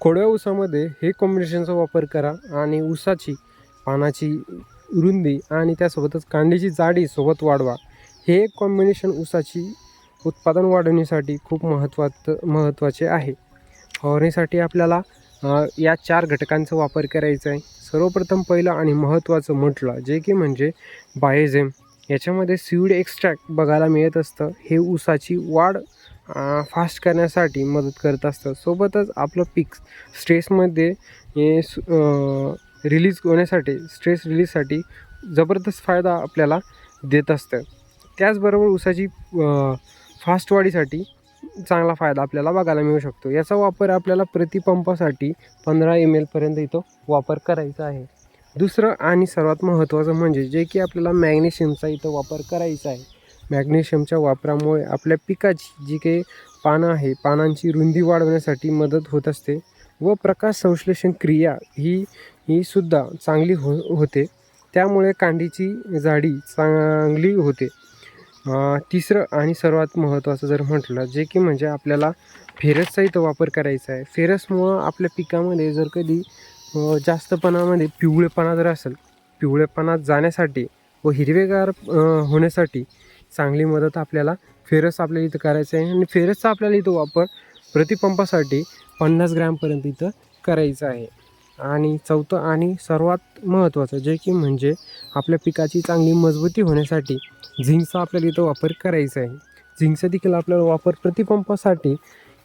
खोडव्या ऊसामध्ये हे कॉम्बिनेशनचा वापर करा आणि ऊसाची पानाची रुंदी आणि त्यासोबतच कांडीची जाडी सोबत वाढवा। हे एक कॉम्बिनेशन ऊसाची उत्पादन वाढवण्यासाठी खूप महत्त्वाचे आहे। फवारणीसाठी आपल्याला या 4 घटकांचा वापर करायचा आहे। सर्वप्रथम पहिलं आणि महत्त्वाचं म्हटलं जे की म्हणजे बायोझेम। याच्यामध्ये सीड एक्स्ट्रॅक्ट बघायला मिळत असतं। हे ऊसाची वाढ फास्ट करण्यासाठी मदत करत असतं। सोबतच आपलं पीक स्ट्रेसमध्ये रिलीज होण्यासाठी स्ट्रेस रिलीजसाठी जबरदस्त फायदा आपल्याला देत असतं। त्याचबरोबर ऊसाची फास्ट वाढीसाठी चांगला फायदा आपल्याला बघायला मिळू शकतो। याचा वापर आपल्याला प्रतिपंपासाठी 15 ml पर्यंत इथं वापर करायचा आहे। दुसरं आणि सर्वात महत्त्वाचं म्हणजे जे की आपल्याला मॅग्नेशियमचा इथं वापर करायचा आहे। मॅग्नेशियमच्या वापरामुळे आपल्या पिकाची जी काही पानं आहे पानांची रुंदी वाढवण्यासाठी मदत होत असते व प्रकाश संश्लेषण क्रिया ही सुद्धा चांगली होते। त्यामुळे कांडीची जाडी चांगली होते। तिसरं आणि सर्वात महत्त्वाचं जर म्हटलं जे की म्हणजे आपल्याला फेरसचा इथं वापर करायचा आहे। फेरसमुळं आपल्या पिकामध्ये जर कधी जास्त प्रमाणामध्ये पिवळेपणा जर असेल, पिवळेपणा जाण्यासाठी व हिरवेगार होण्यासाठी चांगली मदत आपल्याला फेरस आपल्याला इथं करायचं आहे। आणि फेरसचा आपल्याला इथं वापर प्रतिपंपासाठी 50 ग्रॅमपर्यंत इथं करायचं आहे। आणि चौथं आणि सर्वात महत्त्वाचं जे की म्हणजे आपल्या पिकाची चांगली मजबूती होण्यासाठी झिंकचा आपल्याला इथं वापर करायचा आहे। झिंकचा देखील आपल्याला वापर प्रतिपंपासाठी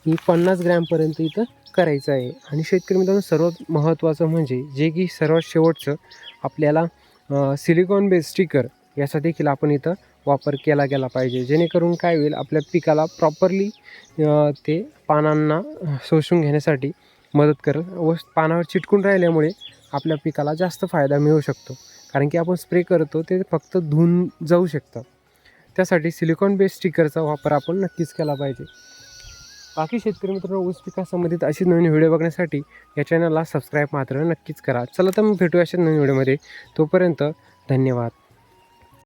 50 ग्रॅमपर्यंत इथं करायचं आहे। आणि शेतकरी मित्रांनो सर्वात महत्त्वाचं म्हणजे जे की सर्वात शेवटचं आपल्याला सिलिकॉन बेस स्टिकर याचा देखील आपण इथं वापर केला गेला पाहिजे। जेणेकरून काय होईल आपल्या पिकाला प्रॉपरली ते पानांना शोषून घेण्यासाठी मदत करेल व पानावर चिटकून राहिल्यामुळे आपल्या पिकाला जास्त फायदा मिळू शकतो। कारण की आपण स्प्रे करतो ते फक्त धुवून जाऊ शकतं। त्यासाठी सिलिकॉन बेस स्टिकरचा वापर आपण नक्कीच केला पाहिजे। बाकी शेतकरी मित्रांनो ऊस पिकासंबंधित अशी नवीन व्हिडिओ बघण्यासाठी या चॅनलला सबस्क्राईब मात्र नक्कीच करा। चला तर मग भेटूया अशा नवीन व्हिडिओमध्ये। तोपर्यंत धन्यवाद।